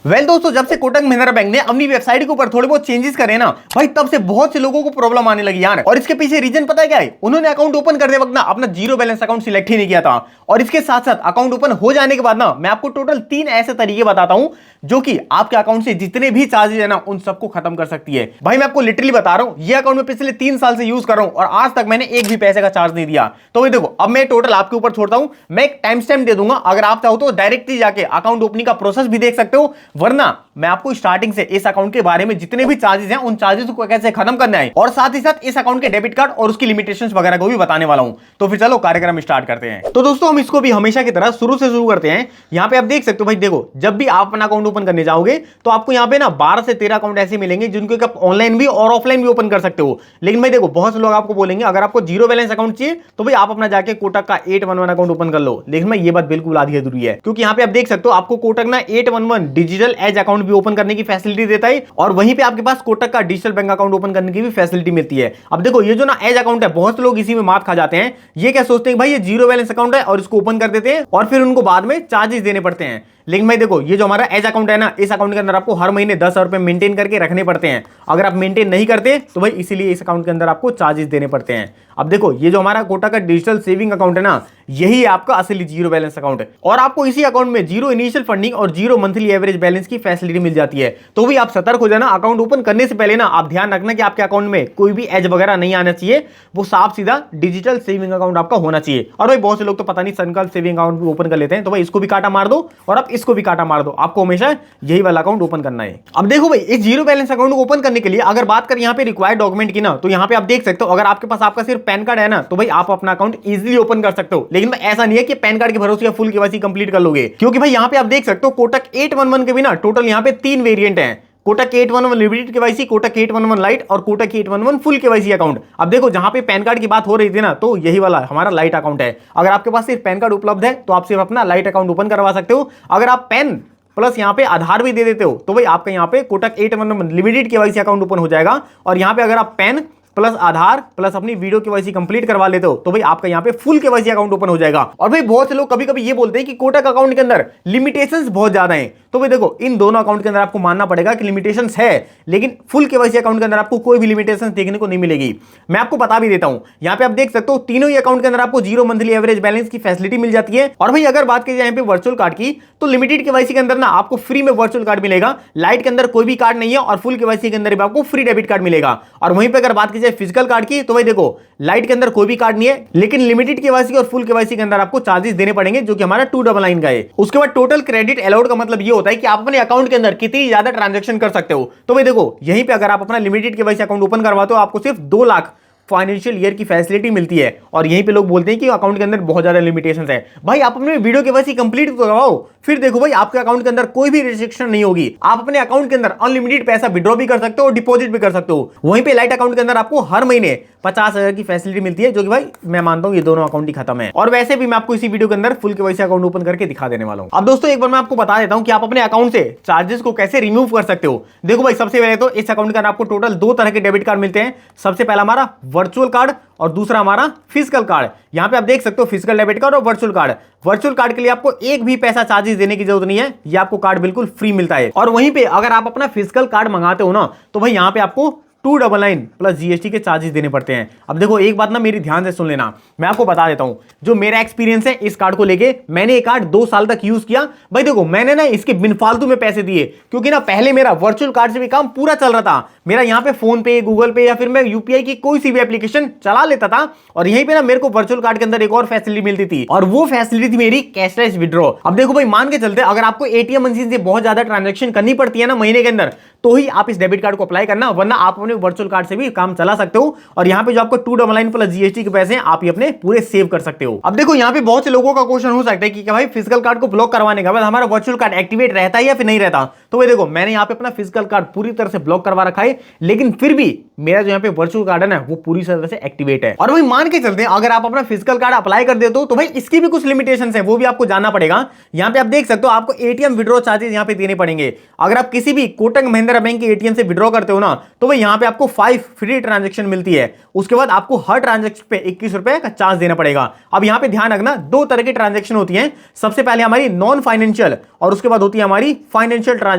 दोस्तों, जब से कोटक महिंद्रा बैंक ने अपनी वेबसाइट के ऊपर थोड़े बहुत चेंजेस करे ना भाई, तब से बहुत से लोगों को प्रॉब्लम आने लगी यार। और इसके पीछे रीजन पता है क्या है? उन्होंने अकाउंट ओपन करते वक्त ना अपना जीरो बैलेंस अकाउंट सिलेक्ट ही नहीं किया था। और इसके साथ साथ अकाउंट ओपन हो जाने के बाद ना मैं आपको टोटल 3 ऐसे तरीके बताता हूं जो कि आपके अकाउंट से जितने भी चार्जेस है ना उन सबको खत्म कर सकती है। भाई मैं आपको लिटरली बता रहा हूं, ये अकाउंट में पिछले 3 साल से यूज कर रहा हूं और आज तक मैंने एक भी पैसे का चार्ज नहीं दिया। तो भाई देखो, अब मैं टोटल आपके ऊपर छोड़ता हूं, मैं एक टाइम स्टैम्प दे दूंगा। अगर आप चाहो तो डायरेक्टली जाके अकाउंट ओपनिंग का प्रोसेस भी देख सकते हो, वरना मैं आपको स्टार्टिंग से इस अकाउंट के बारे में जितने भी चार्जेस हैं उन चार्जेस को कैसे खत्म करना है और साथ ही साथ इस अकाउंट के डेबिट कार्ड और उसकी लिमिटेशंस वगैरह को भी बताने वाला हूं। तो फिर चलो कार्यक्रम स्टार्ट करते हैं। तो दोस्तों, हम इसको भी हमेशा की तरह शुरू से शुरू करते हैं। यहां पे आप देख सकते हो भाई, देखो जब भी आप अपना अकाउंट ओपन करने जाओगे तो आपको यहां पे ना 12 से 13 अकाउंट ऐसे मिलेंगे जिनको आप ऑनलाइन भी और ऑफलाइन भी ओपन कर सकते हो। लेकिन भाई देखो, बहुत से लोग आपको बोलेंगे अगर आपको जीरो बैलेंस अकाउंट चाहिए तो भाई आप अपना जाके कोटक का 811 अकाउंट ओपन कर लो। लेकिन भाई ये बात बिल्कुल आधी अधूरी है, क्योंकि यहां पे आप देख सकते हो आपको कोटक ना 811 डिजिटल एज अकाउंट भी ओपन करने की फैसिलिटी देता है और वहीं पे आपके पास कोटक का डिजिटल बैंक अकाउंट ओपन करने की भी फैसिलिटी मिलती है। अब देखो, ये जो ना एज अकाउंट है, बहुत से लोग इसी में मात खा जाते हैं। ये क्या सोचते हैं भाई ये जीरो बैलेंस अकाउंट है और इसको ओपन कर देते हैं और फिर उनको बाद में चार्जेस देने पड़ते हैं। लेकिन भाई देखो, ये जो हमारा एज अकाउंट है ना, इस अकाउंट के अंदर आपको हर महीने 10,000 रुपए मेंटेन करके रखने पड़ते हैं। अगर आप मेंटेन नहीं करते तो भाई इसीलिए इस अकाउंट के अंदर आपको चार्जेस देने पड़ते हैं। अब देखो, ये जो हमारा कोटक का डिजिटल सेविंग अकाउंट है ना, यही आपका असली जीरो बैलेंस अकाउंट है और आपको इसी अकाउंट में जीरो इनिशियल फंडिंग और जीरो मंथली एवरेज बैलेंस की फैसिलिटी मिल जाती है। तो भी आप सतर्क हो जाना, अकाउंट ओपन करने से पहले ना आप ध्यान रखना कि आपके अकाउंट में कोई भी एज वगैरह नहीं आना चाहिए। वो साफ सीधा डिजिटल सेविंग अकाउंट आपका होना चाहिए। और भाई बहुत से लोग तो पता नहीं संकल्प सेविंग अकाउंट भी ओपन कर लेते हैं, तो भाई इसको भी काटा मार दो और आप इसको भी काटा मार दो। आपको हमेशा यही वाला अकाउंट ओपन करना है। अब देखो भाई, इस जीरो बैलेंस अकाउंट को ओपन करने के लिए अगर बात करें यहाँ पे रिक्वायर्ड डॉक्यूमेंट की ना, तो यहाँ पे आप देख सकते हो अगर आपके पास आपका सिर्फ पैन कार्ड है ना, तो भाई आप अपना अकाउंट इजीली ओपन कर सकते हो। लेकिन ऐसा नहीं है कि पैन कार्ड के भरोसे या फुल केवाईसी कंप्लीट कर लोगे, क्योंकि भाई यहाँ पे आप देख सकते हो कोटक 811 के भी ना टोटल यहाँ पे 3 वेरिएंट हैं। Kotak 811 limited KYC, Kotak 811 light और कोटक 811 फुल केवाईसी अकाउंट। अब देखो, जहां पे पैन कार्ड की बात हो रही थी ना, तो यही वाला हमारा लाइट अकाउंट है। अगर आपके पास सिर्फ पैन कार्ड उपलब्ध है तो आप सिर्फ अपना लाइट अकाउंट ओपन करवा सकते हो। अगर आप पैन प्लस यहाँ पे आधार भी दे देते हो तो भाई आपका यहाँ पे Kotak 811 limited KYC account open हो जाएगा। और यहाँ पे अगर आप पैन प्लस आधार प्लस अपनी वीडियो केवाईसी कंप्लीट करवा लेते हो तो भाई आपका यहाँ पे फुल केवाईसी अकाउंट ओपन हो जाएगा। और भाई बहुत से लोग कभी कभी ये बोलते हैं कि कोटक अकाउंट के अंदर लिमिटेशंस बहुत ज्यादा हैं। तो भाई देखो, इन दोनों अकाउंट के अंदर आपको मानना पड़ेगा कि लिमिटेशंस है, लेकिन फुल केवाईसी अकाउंट के अंदर आपको कोई भी लिमिटेशंस देखने को नहीं मिलेगी। मैं आपको बता भी देता हूं, यहाँ पे आप देख सकते हो तीनों ही अकाउंट के अंदर आपको जीरो मंथली एवरेज बैलेंस की फैसिलिटी मिल जाती है। और भाई अगर बात की जाए यहाँ पे वर्चुअल कार्ड की, तो लिमिटेड केवाईसी के अंदर ना आपको फ्री में वर्चुअल कार्ड मिलेगा। लाइट के अंदर कोई भी कार्ड नहीं है और फुल केवाईसी के अंदर भी आपको फ्री डेबिट कार्ड मिलेगा। और वहीं पे अगर बात की जाए फिजिकल कार्ड की, तो भाई देखो लाइट के अंदर कोई भी कार्ड नहीं है, लेकिन लिमिटेड केवाईसी और फुल केवाईसी के अंदर आपको चार्जेस देने पड़ेंगे, जो कि हमारा 299 का है। उसके बाद टोटल क्रेडिट अलाउड का मतलब ये होता है कि आप अपने अकाउंट के अंदर कितनी ज्यादा ट्रांजैक्शन कर सकते हो। तो भाई देखो, यहीं पे अगर आप अपना लिमिटेड केवाईसी अकाउंट ओपन करवाते हो आपको सिर्फ 2 लाख फाइनेंशियल ईयर की फैसिलिटी मिलती है। और यहीं पे लोग बोलते हैं कि अकाउंट के अंदर बहुत ज्यादा लिमिटेशंस है। भाई आप अपने वीडियो केवाईसी कंप्लीट करवाओ, फिर देखो भाई आपके अकाउंट के अंदर कोई भी रिस्ट्रिक्शन नहीं होगी। आप अपने अकाउंट के अंदर अनलिमिटेड पैसा विड्रॉ भी कर सकते हो और डिपॉजिट भी कर सकते हो। वहीं पे लाइट अकाउंट के अंदर आपको हर महीने 50,000 की फैसिलिटी मिलती है, जो कि भाई मैं मानता हूं ये दोनों अकाउंट ही खत्म है। और वैसे भी मैं आपको इसी वीडियो के अंदर फुल केवाईसी अकाउंट ओपन करके दिखा देने वाला हूं। अब दोस्तों, एक बार मैं आपको बता देता हूं कि आप अपने अकाउंट से चार्जेस को कैसे रिमूव कर सकते हो। देखो भाई, सबसे पहले तो इस अकाउंट के अंदर आपको टोटल 2 तरह के डेबिट कार्ड मिलते हैं। सबसे पहला हमारा वर्चुअल कार्ड और दूसरा हमारा फिजिकल कार्ड। यहां पे आप देख सकते हो फिजिकल डेबिट कार्ड और वर्चुअल कार्ड। वर्चुअल कार्ड के लिए आपको एक भी पैसा चार्जेस देने की जरूरत नहीं है, ये आपको कार्ड बिल्कुल फ्री मिलता है। और वहीं पे अगर आप अपना फिजिकल कार्ड मंगाते हो ना, तो भाई यहां पे आपको 299 प्लस जीएसटी के चार्जेस देने पड़ते हैं। अब देखो, एक बात ना मेरी ध्यान से सुन लेना, मैं आपको बता देता हूं जो मेरा एक्सपीरियंस है इस कार्ड को लेके। मैंने ये कार्ड 2 साल तक यूज किया। भाई देखो, मैंने ना इसके बिन फालतू में पैसे दिए, क्योंकि ना पहले मेरा वर्चुअल कार्ड से भी काम पूरा चल रहा था। मेरा यहाँ पे फोन पे, गूगल पे या फिर मैं यूपीआई की कोई सी भी एप्लीकेशन चला लेता था। और यहीं पे ना मेरे को वर्चुअल कार्ड के अंदर एक और फैसिलिटी मिलती थी, और वो फैसिलिटी थी मेरी कैशलेस विड्रॉ। अब देखो भाई, मान के चलते अगर आपको एटीएम मशीन से बहुत ज्यादा ट्रांजेक्शन करनी पड़ती है ना महीने के अंदर, तो ही आप इस डेबिट कार्ड को अप्लाई करना, वरना आप अपने वर्चुअल कार्ड से भी काम चला सकते हो। और यहाँ पे जो आपको 299 प्लस जीएसटी के पैसे हैं, आप ये अपने पूरे सेव कर सकते हो। अब देखो, यहाँ पे बहुत से लोगों का क्वेश्चन हो सकता है कि भाई फिजिकल कार्ड को ब्लॉक करवाने के बाद हमारा वर्चुअल कार्ड एक्टिवेट रहता है या फिर नहीं रहता। तो भाई देखो, मैंने यहाँ पे अपना फिजिकल कार्ड पूरी तरह से ब्लॉक करवा रखा है, लेकिन फिर भी मेरा जो यहाँ पे वर्चुअल कार्ड है ना, वो पूरी तरह से एक्टिवेट है। और भाई मान के चलते हैं अगर आप अपना फिजिकल कार्ड अप्लाई कर देते हो तो भाई इसकी भी कुछ लिमिटेशंस है, वो भी आपको जानना पड़ेगा। यहाँ पे आप देख सकते हो आपको एटीएम विड्रॉ चार्जेस यहाँ पे देने पड़ेंगे। अगर आप किसी भी कोटक महिंद्रा बैंक के एटीएम से विड्रॉ करते हो ना, तो भाई यहाँ पे आपको 5 फ्री ट्रांजेक्शन मिलती है। उसके बाद आपको हर ट्रांजेक्शन पे 21 रुपए का चार्ज देना पड़ेगा। अब यहाँ पे ध्यान रखना, 2 तरह की ट्रांजेक्शन होती है। सबसे पहले हमारी नॉन फाइनेंशियल और उसके बाद होती है हमारी financial transaction.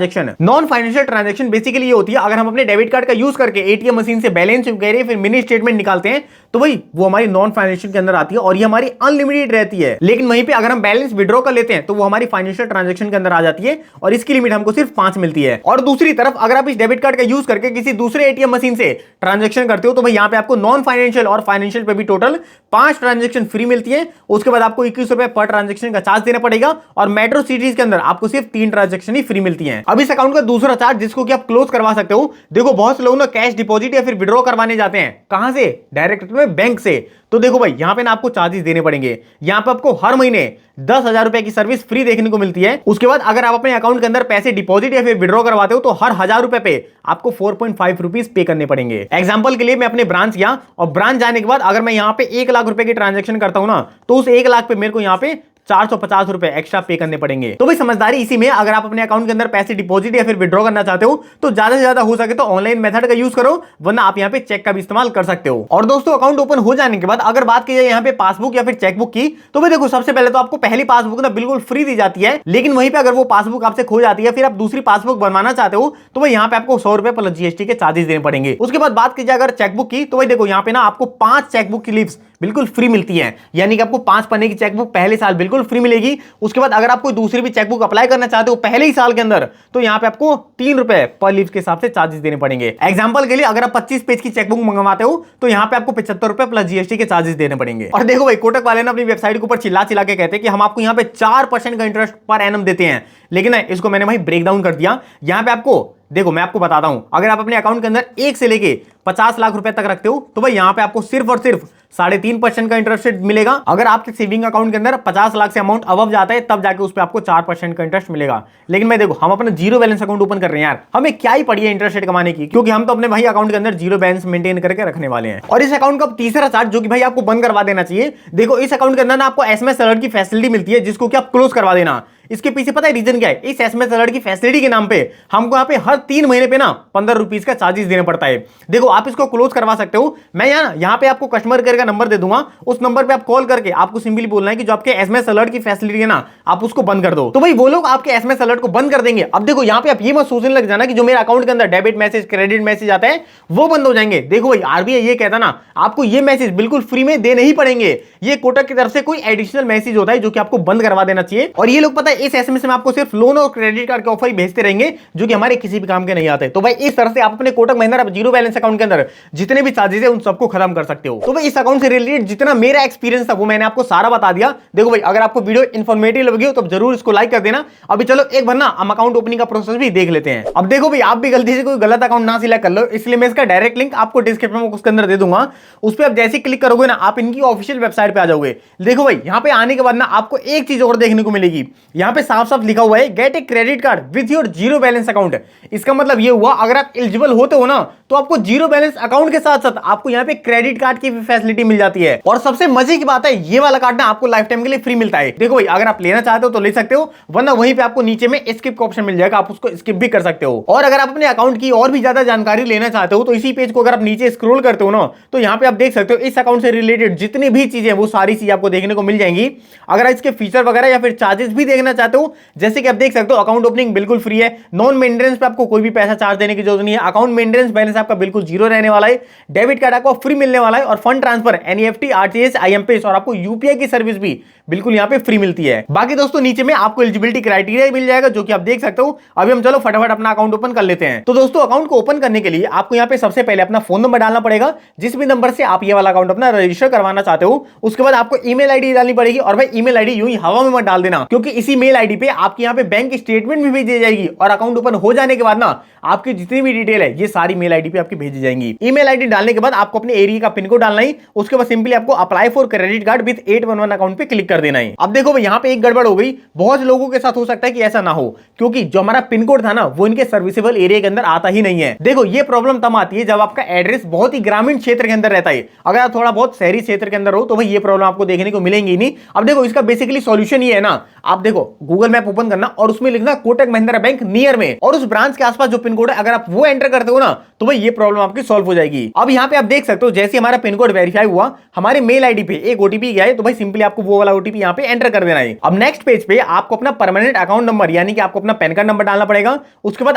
Transaction. Non financial transaction basically ये होती है अगर हम अपने डेबिट कार्ड का यूज करके एटीएम मशीन से बैलेंस वगैरह फिर मिनी स्टेटमेंट निकालते हैं तो भाई वो हमारी नॉन फाइनेंशियल के अंदर आती है और ये हमारी अनलिमिटेड रहती है। लेकिन वहीं पे अगर हम बैलेंस विड्रॉ कर लेते हैं तो वो हमारी फाइनेंशियल ट्रांजेक्शन के अंदर आ जाती है और इसकी लिमिट हमको सिर्फ 5 मिलती है। और दूसरी तरफ अगर आप इस डेबिट कार्ड का यूज करके किसी दूसरे एटीएम मशीन से ट्रांजेक्शन करते हो तो भाई यहाँ पे आपको नॉन फाइनेंशियल और फाइनेंशियल पे भी टोटल 5 ट्रांजेक्शन फ्री मिलती है। उसके बाद आपको 21 रुपए पर ट्रांजेक्शन का चार्ज देना पड़ेगा और मेट्रो सिटीज के अंदर आपको सिर्फ 3 ट्रांजेक्शन ही फ्री मिलती है। अब इस अकाउंट का दूसरा चार्ज जिसको कि आप क्लोज करवा सकते हो, देखो बहुत से लोग ना कैश डिपॉजिट या फिर विड्रॉ करवाने जाते हैं, कहां से? डायरेक्ट में बैंक से। तो देखो भाई यहां पे ना आपको चार्जेस देने पड़ेंगे। यहां पे आपको हर महीने 10,000 रुपए की सर्विस फ्री देखने को मिलती है। उसके बाद अगर आप अपने अकाउंट के अंदर पैसे डिपॉजिट या फिर विड्रॉ करवाते हो तो हर 1,000 रुपए पे आपको 4.5 रुपीज पे करने पड़ेंगे। एग्जांपल के लिए मैं अपने ब्रांच गया और ब्रांच जाने के बाद अगर मैं यहां पे 1 लाख रुपए की ट्रांजेक्शन करता हूं ना तो उस 1 लाख पे मेरे को यहां पे 450 रुपए एक्स्ट्रा पे करने पड़ेंगे। तो भाई समझदारी इसी में, अगर आप अपने अकाउंट के अंदर पैसे डिपॉजिट या फिर विड्रॉ करना चाहते हो तो ज्यादा से ज्यादा हो सके तो ऑनलाइन मेथड का यूज करो, वरना आप यहाँ पे चेक का भी इस्तेमाल कर सकते हो। और दोस्तों अकाउंट ओपन हो जाने के बाद अगर बात की जाए यहाँ पे पासबुक या फिर चेकबुक की तो भाई देखो सबसे पहले तो आपको पहली पासबुक ना बिल्कुल फ्री दी जाती है। लेकिन वहीं पे अगर वो पासबुक आपसे खो जाती है फिर आप दूसरी पासबुक बनवाना चाहते हो तो भाई यहाँ पे आपको 100 रुपए प्लस जीएसटी के चार्जेस देने पड़ेंगे। उसके बाद बात की जाए अगर चेकबुक की तो भाई देखो यहाँ पे ना आपको 5 चेकबुक की लीव्स बिल्कुल फ्री मिलती है, यानी कि आपको 5 पन्ने की चेकबुक पहले साल बिल्कुल फ्री मिलेगी। उसके बाद अगर आप कोई दूसरी भी चेकबुक अप्लाई करना चाहते हो पहले ही साल के अंदर तो यहाँ पे आपको 3 रुपए पर लीव के हिसाब से चार्जेस देने पड़ेंगे। एग्जांपल के लिए अगर आप 25 पेज की चेकबुक मंगवाते हो तो यहाँ पे आपको 75 रुपए प्लस जीएसटी के चार्जेस देने पड़ेंगे। और देखो भाई कोटक वाले ने अपनी वेबसाइट के ऊपर चिल्ला चिल्ला के कहते हैं कि हम आपको यहाँ पे 4% का इंटरेस्ट पर एनम देते हैं, लेकिन इसको मैंने भाई ब्रेक डाउन कर दिया। यहाँ पे आपको देखो मैं आपको बताता हूं, अगर आप अपने अकाउंट के अंदर 1 से लेके 50 लाख रुपए तक रखते हो तो भाई यहां पे आपको सिर्फ और सिर्फ 3.5% का इंटरेस्ट रेट मिलेगा। अगर आपके सेविंग अकाउंट के अंदर 50 लाख से अमाउंट अबव जाता है तब जाके उस पे आपको 4% का इंटरेस्ट मिलेगा। लेकिन मैं देखो हम अपना जीरो बैलेंस अकाउंट ओपन कर रहे हैं यार, हमें क्या ही पड़ी है इंटरेस्ट रेट कमाने की, क्योंकि हम तो अपने भाई अकाउंट के अंदर जीरो बैलेंस मेंटेन करके रखने वाले हैं। और इस अकाउंट का तीसरा चार्ज जो कि भाई आपको बंद करवा देना चाहिए। देखो इस अकाउंट के अंदर ना आपको एसएमएस अलर्ट की फैसिलिटी मिलती है जिसको कि आप क्लोज करवा देना। इसके पीछे पता है रीजन क्या है? इस एसएमएस अलर्ट की फैसिलिटी के नाम पे हमको यहाँ पे हर 3 महीने पे ना 15 रुपीज का चार्जेस देना पड़ता है। देखो आप इसको क्लोज करवा सकते हो, मैं यहाँ पे आपको कस्टमर केयर का नंबर दे दूंगा, उस नंबर पे आप कॉल करके आपको सिंपली बोलना है कि जो आपके एसएमएस अलर्ट की फैसिलिटी है ना आप उसको बंद कर दो, तो भाई वो लोग आपके एसएमएस अलर्ट को बंद कर देंगे। अब देखो यहाँ पे आप ये मत सोचने लग जाना कि जो मेरे अकाउंट के अंदर डेबिट मैसेज क्रेडिट मैसेज आता है वो बंद हो जाएंगे। देखो भाई आरबीआई ये कहता ना आपको ये मैसेज बिल्कुल फ्री में देने ही पड़ेंगे, ये कोटक की तरफ से कोई एडिशनल मैसेज होता है जो कि आपको बंद करवा देना चाहिए। और ये लोग पता है इस एसएमएस में आपको सिर्फ लोन और क्रेडिट कार्ड के ऑफर ही भेजते रहेंगे जो कि हमारे किसी भी काम के नहीं आते। तो भाई इस तरह से आप अपने Kotak Mahindra zero balance account के अंदर जितने भी चार्जेस है उन सबको खत्म कर सकते हो। तो भाई इस अकाउंट से रिलेटेड जितना मेरा एक्सपीरियंस था वो मैंने आपको सारा बता दिया। देखो भाई अगर आपको वीडियो इन्फॉर्मेटिव लगी हो तो जरूर इसको लाइक कर देना। अभी चलो एक बार ना हम अकाउंट ओपनिंग का प्रोसेस भी देख लेते हैं। अब देखो भाई आप भी गलती से कोई गलत अकाउंट ना सिलेक्ट कर लो, इसलिए मैं इसका डायरेक्ट लिंक आपको डिस्क्रिप्शन में उसके अंदर दे दूंगा। उस पर आप जैसे क्लिक करोगे ना आप इनकी ऑफिशियल वेबसाइट पे आ जाओगे। देखो भाई यहाँ पे आने के बाद ना आपको एक चीज और देखने को मिलेगी, यहाँ पे साफ साफ लिखा हुआ है gate a credit card with your zero balance account. इसका मतलब ये हुआ अगर आप एलिजिबल होते हो ना तो आपको जीरो बैलेंस अकाउंट के साथ साथ आपको यहाँ पे क्रेडिट कार्ड की भी फैसिलिटी मिल जाती है। और सबसे मजे की बात है ये वाला कार्ड ना आपको लाइफ टाइम के लिए फ्री मिलता है। देखो भाई अगर आप लेना चाहते हो तो ले सकते हो, वरना वहीं पे आपको नीचे में स्किप का ऑप्शन मिल जाएगा, आप उसको स्किप भी कर सकते हो। और अगर आप अपने अकाउंट की और भी ज्यादा जानकारी लेना चाहते हो तो इसी पेज को अगर आप नीचे स्क्रॉल करते हो ना तो यहाँ पे आप देख सकते हो इस अकाउंट से रिलेटेड जितनी भी चीजें वो सारी चीजें आपको देखने को मिल जाएंगी। अगर इसके फीचर वगैरह या फिर चार्जेस भी देखना चाहते हो, जैसे कि आप देख सकते हो अकाउंट ओपनिंग बिल्कुल फ्री है, नॉन मेंटेनेंस पे आपको कोई भी पैसा चार्ज देने की जरूरत नहीं है, अकाउंट मेंटेनेंस बैलेंस आपका बिल्कुल जीरो रहने वाला है, डेबिट कार्ड आपको फ्री मिलने वाला है और fund transfer NEFT RTGS IMPS और आपको यूपीआई की सर्विस भी बिल्कुल यहाँ पे फ्री मिलती है। बाकी दोस्तों नीचे में आपको एलिजिबिलिटी क्राइटेरिया मिल जाएगा जो कि आप देख सकते हो। अभी हम चलो फटाफट अपना अकाउंट ओपन कर लेते हैं। तो दोस्तों अकाउंट को ओपन करने के लिए आपको यहाँ पे सबसे पहले अपना फोन नंबर डालना पड़ेगा, जिस भी नंबर से आप ये वाला अकाउंट अपना रजिस्टर करवाना चाहते हो। उसके बाद आपको ईमेल आईडी डालनी पड़ेगी, और भाई ईमेल आईडी यूं ही हवा में मत डाल देना, क्योंकि इसी मेल आईडी पे आपके यहाँ पे बैंक स्टेटमेंट भी भेजी जाएगी और अकाउंट ओपन हो जाने के बाद ना आपकी जितनी भी डिटेल है ये सारी मेल आईडी पे आपकी भेजी जाएंगी। ईमेल आईडी डालने के बाद आपको अपने एरिया का पिन कोड डालना है, उसके बाद सिंपली आपको apply for credit card with 811 account पे क्लिक कर देना है। अब देखो यहाँ पे एक गड़बड़ हो गई, बहुत लोगों के साथ हो सकता है कि ऐसा ना हो, क्योंकि जो हमारा पिन कोड था ना वो इनके सर्विसेबल एरिया के अंदर आता ही नहीं है। देखो ये प्रॉब्लम तब आती है जब आपका एड्रेस बहुत ही ग्रामीण क्षेत्र के अंदर रहता है। अगर आप थोड़ा बहुत शहरी क्षेत्र के अंदर हो तो भाई ये प्रॉब्लम आपको देखने को मिलेंगी नहीं। अब देखो इसका बेसिकली सॉल्यूशन ये है ना, आप देखो गूगल मैप ओपन करना और उसमें लिखना कोटक महिंद्रा बैंक नियर में, और उस ब्रांच के आसपास जो पिन कोड है अगर आप वो एंटर करते हो ना तो भाई ये प्रॉब्लम आपकी सॉल्व हो जाएगी। अब यहाँ पे आप देख सकते हो जैसे हमारा पिन कोड वेरीफाई हुआ, हमारे मेल आईडी पे एक ओटीपी गया है, तो भाई सिंपली आपको वो वाला ओटीपी यहाँ पे एंटर कर देना है। अब नेक्स्ट पेज पे आपको अपना परमानेंट अकाउंट नंबर यानी कि आपको अपना पैन कार्ड नंबर डालना पड़ेगा, उसके बाद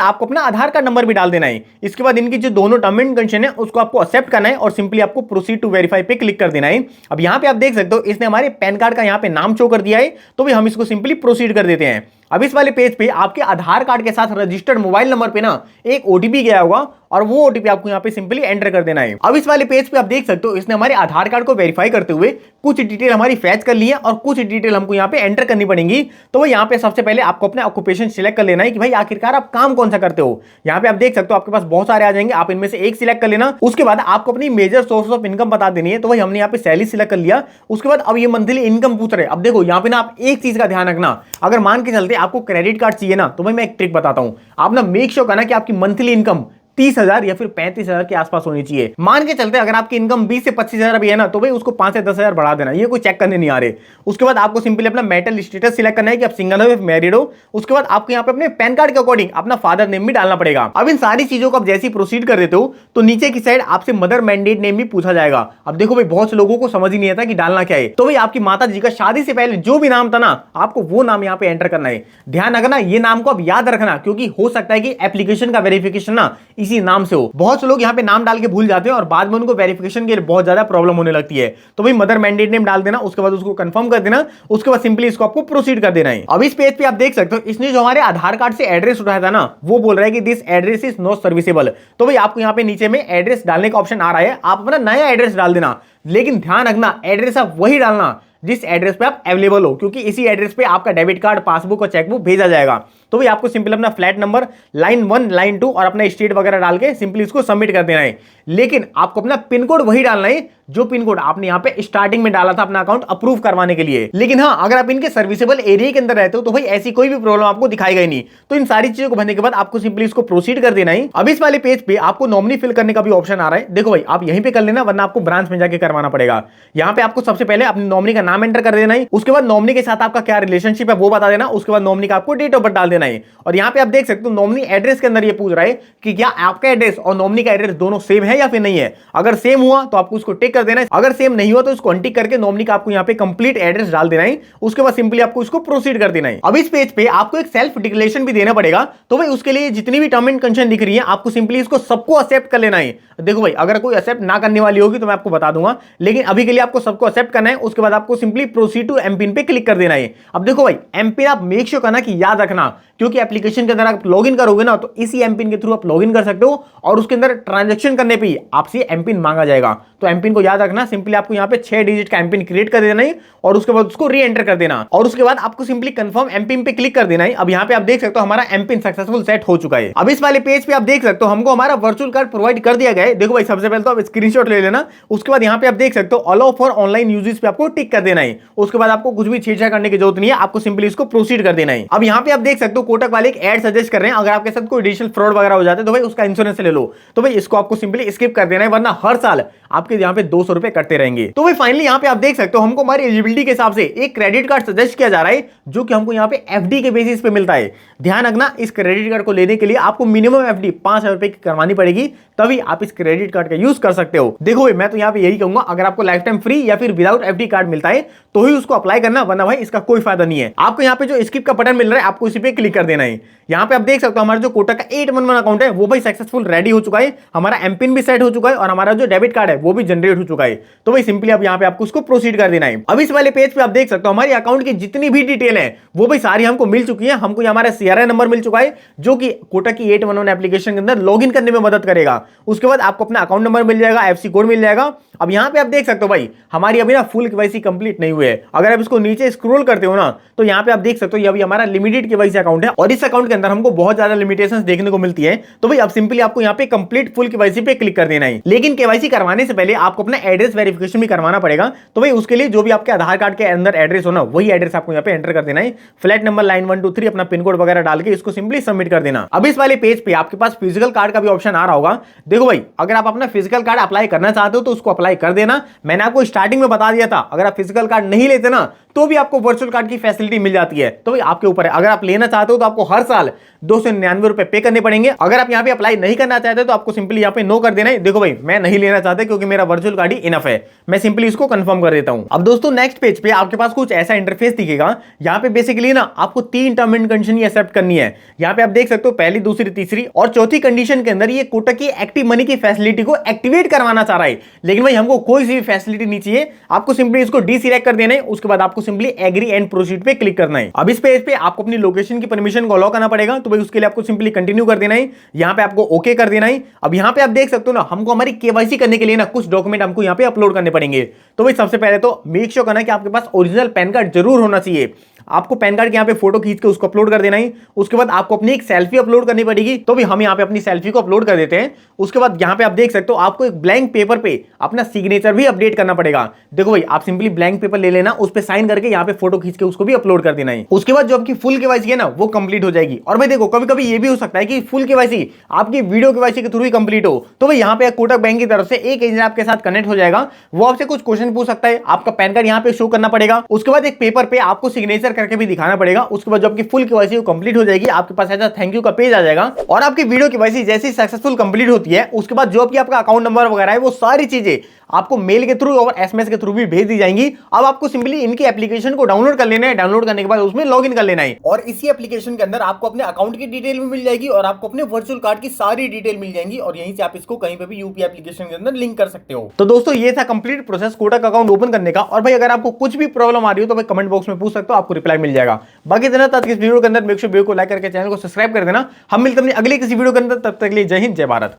आपको अपना आधार कार्ड नंबर भी डाल देना है। इसके बाद इनकी जो दोनों टर्म एंड कंडीशन है उसको आपको एक्सेप्ट करना है और सिंपली आपको प्रोसीड टू वेरीफाई पे क्लिक कर देना है। अब यहाँ पे आप देख सकते हो इसने हमारे पैन कार्ड का यहाँ पे नाम शो कर दिया है, तो भाई हम इसको सिंपली प्रोसीड कर देते हैं। अब इस वाले पेज पे आपके आधार कार्ड के साथ रजिस्टर्ड मोबाइल नंबर पे ना एक ओटीपी गया होगा और वो ओटीपी आपको यहाँ पे सिंपली एंटर कर देना है। अब इस वाले पेज पे आप देख सकते हो इसने हमारे आधार कार्ड को वेरीफाई करते हुए कुछ डिटेल हमारी फैच कर ली है और कुछ डिटेल हमको यहाँ पे एंटर करनी पड़ेंगी। तो भाई यहाँ पे सबसे पहले आपको अपना ऑक्यूपेशन सिलेक्ट कर लेना है कि भाई आखिरकार आप काम कौन सा करते हो। यहाँ पे आप देख सकते हो आपके पास बहुत सारे आ जाएंगे, आप इनमें से एक सिलेक्ट कर लेना। उसके बाद आपको अपनी मेजर सोर्स ऑफ इनकम बता देनी है, तो भाई हमने यहाँ पे सैलरी सिलेक्ट कर लिया। उसके बाद अब ये मंथली इनकम पूछ रहे हैं। अब देखो यहाँ पे ना आप एक चीज का ध्यान रखना, अगर मान के चलते आपको क्रेडिट कार्ड चाहिए ना, तो भाई मैं एक ट्रिक बताता हूं, आप ना मेक श्योर करना कि आपकी मंथली इनकम 30,000 या फिर 35,000 के आसपास होनी चाहिए। मान के चलते अगर आपकी इनकम 20 से 25,000 भी है ना, तो भाई उसको 5 से 10,000 बढ़ा देना, ये कोई चेक करने नहीं आ रहे। उसके बाद आपको सिंपली अपना मैरिटल स्टेटस सिलेक्ट करना है कि आप सिंगल हो या मैरिड हो। उसके बाद आपको यहाँ पे अपने पैन कार्ड के अकॉर्डिंग अपना फादर नेम भी डालना पड़ेगा। अब इन सारी चीजों को आप जैसे ही प्रोसीड कर देते हो तो नीचे की साइड आपसे मदर मैंडेट नेम भी पूछा जाएगा। अब देखो भाई बहुत से लोगों को समझ ही नहीं आता कि डालना क्या है, तो भाई आपकी माता जी का शादी से पहले जो भी नाम था ना, आपको वो नाम यहाँ पे एंटर करना है। ध्यान रखना ये नाम को अब याद रखना, क्योंकि हो सकता है कि एप्लीकेशन का वेरिफिकेशन ना इसी नाम से हो। बहुत से लोग यहाँ पे नाम डाल के भूल जाते हैं और बाद में उनको वेरिफिकेशन के लिए बहुत ज्यादा प्रॉब्लम होने लगती है। तो भाई मदर मैंडेट नेम डाल देना, उसके बाद उसको कंफर्म कर देना, उसके बाद सिंपली इसको आपको प्रोसीड कर देना है। अब इस पेज पे आप देख सकते हो इसने जो हमारे आधार कार्ड से एड्रेस उठाया था ना, वो बोल रहा है कि this address is not serviceable. तो भाई आपको यहाँ पे नीचे में एड्रेस डालने का ऑप्शन आ रहा है, आप अपना नया एड्रेस डाल देना, लेकिन ध्यान रखना एड्रेस आप वही डालना जिस एड्रेस पे आप अवेलेबल हो, क्योंकि इसी एड्रेस पे आपका डेबिट कार्ड, पासबुक और चेकबुक भेजा जाएगा। तो भाई आपको सिंपल अपना फ्लैट नंबर, लाइन 1, लाइन 2 और अपना स्टेट वगैरह डाल के सिंपली इसको सबमिट कर देना है। लेकिन आपको अपना पिन कोड वही डालना है जो पिन कोड आपने यहाँ पे स्टार्टिंग में डाला था अपना अकाउंट अप्रूव करवाने के लिए। लेकिन हाँ, अगर आप इनके सर्विसेबल एरिया के अंदर रहते हो तो भाई ऐसी कोई भी प्रॉब्लम आपको दिखाएगा ही नहीं। तो इन सारी चीजों को भरने के बाद आपको सिंपली इसको प्रोसीड कर देना है। अब इस वाले पेज पे आपको नॉमिनी फिल करने का भी ऑप्शन आ रहा है। देखो भाई आप यहीं पे कर लेना, वरना आपको ब्रांच में जाके करवाना पड़ेगा। यहाँ पे आपको सबसे पहले अपनी नॉमिनी का नाम एंटर कर देना है, उसके बाद नॉमिनी के साथ आपका क्या रिलेशनशिप है वो बता देना, उसके बाद नॉमिनी का आपको डेट ऑफ बर्थ डाल देना है। और यहाँ पे आप देख सकते हो नॉमिनी एड्रेस के अंदर ये पूछ रहा है कि क्या आपका एड्रेस और नॉमिनी का एड्रेस दोनों सेम है या फिर नहीं है। अगर सेम हुआ तो आपको उसको टिक कर देना है, अगर सेम नहीं हुआ तो उसको अनटिक करके नॉमिनी का आपको यहाँ पे कंप्लीट एड्रेस डाल देना है। उसके बाद सिंपली आपको इसको प्रोसीड कर देना है। अब इस पेज पे आपको एक सेल्फ डिक्लेरेशन भी देना पड़ेगा, तो भाई उसके लिए जितनी भी टर्म एंड कंडीशन दिख रही है आपको सिंपली इसको सबको एक्सेप्ट कर लेना है। देखो भाई अगर कोई एक्सेप्ट ना करने वाली होगी तो मैं आपको बता दूंगा, लेकिन अभी के लिए आपको सबको एक्सेप्ट करना है। उसके बाद आपको सिंपली प्रोसीड टू एमपिन पे क्लिक कर देना है। अब देखो भाई एमपिन आप मेक श्योर करना कि याद रखना, क्योंकि एप्लीकेशन के अंदर आप लॉगिन करोगे ना तो इसी एमपिन के थ्रू आप लॉगिन कर सकते हो और उसके अंदर ट्रांजैक्शन करने पे आपसे एमपिन मांगा जाएगा। तो एमपिन को याद रखना, सिंपली आपको यहाँ पे 6 डिजिट का एमपिन क्रिएट कर देना है और उसके बाद उसको री एंटर कर देना और उसके बाद आपको सिंपली कंफर्म एमपिन पे क्लिक कर देना है। अब यहाँ पे आप देख सकते हो हमारा एमपिन सक्सेसफुल सेट हो चुका है। अब इस वाले पेज पे आप देख सकते हो हमको हमारा वर्चुअल कार्ड प्रोवाइड कर दिया गया है। देखो भाई सबसे पहले तो आप स्क्रीनशॉट ले लेना, उसके बाद यहाँ पे आप देख सकते हो अलाउ फॉर ऑनलाइन यूजेस पे आपको टिक कर देना है। उसके बाद आपको कुछ भी छेड़छाड़ करने की जरूरत नहीं है, आपको सिंपली इसको प्रोसीड कर देना है। अब यहाँ पे आप देख सकते हो कोटक वाले एक एड सजेस्ट कर रहे हैं, अगर आपके साथ कोई डिजिटल फ्रॉड वगैरह हो जाता है तो भाई उसका इंश्योरेंस ले लो। तो भाई इसको आपको सिंपली स्किप कर देना है, वरना हर साल आपके यहाँ पे 200 रुपए कटते रहेंगे। तो भाई फाइनली यहाँ पे आप देख सकते हो हमको हमारी एलिजिबिलिटी के हिसाब से एक क्रेडिट कार्ड सजेस्ट किया जा रहा है, जो कि हमको यहाँ पे एफडी के बेसिस पे मिलता है। ध्यान रखना इस क्रेडिट कार्ड को लेने के लिए आपको मिनिमम एफडी 5,000 रुपए की करवानी पड़ेगी, तभी आप इस क्रेडिट कार्ड का यूज कर सकते हो। देखो भाई मैं तो यहाँ पे यही कहूंगा, अगर आपको लाइफ टाइम फ्री या फिर विदाउट एफडी कार्ड मिलता है तो ही उसको अप्लाई करना, वरना भाई इसका कोई फायदा नहीं है। आपको यहाँ पे जो स्किप का बटन मिल रहा है आपको इसी पे क्लिक कर देना है। यहाँ पे आप देख सकते हो हमारा जो कोटक का 811 अकाउंट है वो भाई सक्सेसफुल रेडी हो चुका है, हमारा एमपिन भी सेट हो चुका है और हमारा जो डेबिट कार्ड है वो भी जनरेट हो चुका है। तो भाई सिंपली अब यहाँ पे आपको उसको प्रोसीड कर देना है। अब इस वाले पेज पे आप देख सकते हो हमारे अकाउंट की जितनी भी डिटेल है वो भाई सारी हमको मिल चुकी है। हमको हमारा सीआरआई नंबर मिल चुका है जो कि कोटक की 811 एप्लीकेशन के अंदर लॉगिन करने में मदद करेगा। उसके बाद आपको अपना अकाउंट नंबर मिल जाएगा, एफसी कोड मिल जाएगा। अब यहाँ पे आप देख सकते हो भाई हमारी अभी ना फुल केवाईसी कंप्लीट नहीं हुई है। अगर आप इसको नीचे स्क्रॉल करते हो ना तो यहाँ पे आप देख सकते हो ये अभी हमारा लिमिटेड केवाईसी अकाउंट अकाउंट है और इस अकाउंट के अंदर हमको बहुत ज्यादा लिमिटेशंस देखने को मिलती है। तो भाई अब सिंपली आपको यहाँ पे कंप्लीट फुल केवाईसी पे क्लिक कर देना है। लेकिन केवाईसी करवाने से पहले आपको अपना एड्रेस वेरिफिकेशन भी करवाना पड़ेगा। तो भाई उसके लिए जो भी आपके आधार कार्ड के अंदर एड्रेस हो ना, वही एड्रेस आपको यहाँ पे एंटर कर देना है। फ्लैट नंबर, लाइन 1 2 3, अपना पिन कोड वगैरह डाल के इसको सिंपली सबमिट कर देना। अब इस वाले पेज पे आपके पास फिजिकल कार्ड का भी ऑप्शन आ रहा होगा। देखो भाई, अगर आप अपना फिजिकल कार्ड अप्लाई करना चाहते हो तो उसको अप्लाई कर देना। मैंने आपको स्टार्टिंग में बता दिया था, अगर आप फिजिकल कार्ड नहीं लेते ना तो भी आपको वर्चुअल कार्ड की फैसिलिटी मिल जाती है। तो भाई आपके ऊपर है, अगर आप लेना चाहते हो तो आपको हर साल 299 रुपए पे करने पड़ेंगे। अगर आप यहाँ पे अप्लाई नहीं करना चाहते तो आपको सिंपली यहाँ पे नो कर देना है। देखो भाई, मैं नहीं लेना चाहता क्योंकि मेरा वर्चुअल कार्ड ही इनफ है, मैं सिंपली इसको कंफर्म कर देता हूं। अब दोस्तों नेक्स्ट पेज पे आपके पास कुछ ऐसा इंटरफेस दिखेगा। यहाँ पे बेसिकली ना आपको 3 टर्म एंड कंडीशन ही एक्सेप्ट करनी है। यहाँ पे आप देख सकते हो पहली, दूसरी, तीसरी और चौथी कंडीशन के अंदर ये कोटक की एक्टिव मनी की फैसिलिटी को एक्टिवेट करवाना चाह रहा है। लेकिन भाई हमको कोई सी भी फैसिलिटी नहीं चाहिए, आपको सिंपली इसको डीसिलेक्ट कर देना है। उसके बाद आपको सिंपली एग्री एंड प्रोसीड पे क्लिक करना है। अब इस पेज पे आपको अपनी लोकेशन की परमिशन को अलाउ करना पड़ेगा। तो भाई उसके लिए आपको सिंपली कंटिन्यू कर देना है, यहाँ पे आपको ओके कर देना है। अब यहाँ पे आप देख सकते हो ना, हमको हमारी केवाईसी करने के लिए ना कुछ डॉक्यूमेंट हमको यहाँ पे अपलोड करने पड़ेंगे। तो भाई सबसे पहले तो मेक श्योर करना कि आपके पास ओरिजिनल पैन कार्ड जरूर होना चाहिए। आपको पैन कार्ड के यहाँ पे फोटो खींच के उसको अपलोड कर देना है। उसके बाद आपको अपनी एक सेल्फी अपलोड करनी पड़ेगी। तो भी हम यहाँ पे अपनी सेल्फी को अपलोड कर देते हैं। उसके बाद यहाँ पे आप देख सकते हो आपको एक ब्लैंक पेपर पे अपना सिग्नेचर भी अपडेट करना पड़ेगा। देखो भाई, आप सिंपली ब्लैंक पेपर ले लेना, उस पर साइन करके यहाँ पे फोटो खींच के उसको भी अपलोड कर देना है। उसके बाद जो आपकी फुल केवाईसी है ना, वो कंप्लीट हो जाएगी। और भाई देखो, कभी कभी ये भी हो सकता है कि फुल केवाईसी आपकी वीडियो केवाईसी के थ्रू ही कंप्लीट हो। तो भाई यहाँ पे कोटक बैंक की तरफ से एक एजेंट आपके साथ कनेक्ट हो जाएगा। वो आपसे कुछ क्वेश्चन पूछ सकता है, आपका पैन कार्ड यहाँ पे शो करना पड़ेगा। उसके बाद एक पेपर पे आपको सिग्नेचर करके भी दिखाना पड़ेगा। उसके बाद जब आपकी फुल केवाईसी कंप्लीट हो जाएगी, आपके पास ऐसा थैंक यू का पेज आ जाएगा। और आपकी वीडियो केवाईसी जैसे ही सक्सेसफुल कंप्लीट होती है, उसके बाद जो भी आपका अकाउंट नंबर वगैरह है, वो सारी चीजें आपको मेल के थ्रू और एसएमएस के थ्रू भी भेज दी जाएंगी। अब आपको सिंपली इनकी एप्लीकेशन को डाउनलोड कर लेना है। डाउनलोड करने के बाद उसमें लॉगिन कर लेना है और इसी एप्लीकेशन के अंदर आपको अपने अकाउंट की डिटेल भी मिल जाएगी और आपको अपने वर्चुअल कार्ड की सारी डिटेल मिल जाएंगी। और यहीं से आप इसको कहीं पे भी यूपीआई एप्लीकेशन के अंदर लिंक कर सकते हो। तो दोस्तों ये था complete process Kotak account open करने का। और भाई अगर आपको कुछ भी प्रॉब्लम आ रही हो तो भाई कमेंट बॉक्स में पूछ सकते हो, आपको रिप्लाई मिल जाएगा। बाकी इतना था इस वीडियो के अंदर। मेक श्योर वीडियो को लाइक करके चैनल को सब्सक्राइब कर देना। हम मिलते हैं अगली किसी वीडियो के अंदर, तब तक के लिए जय हिंद, जय भारत।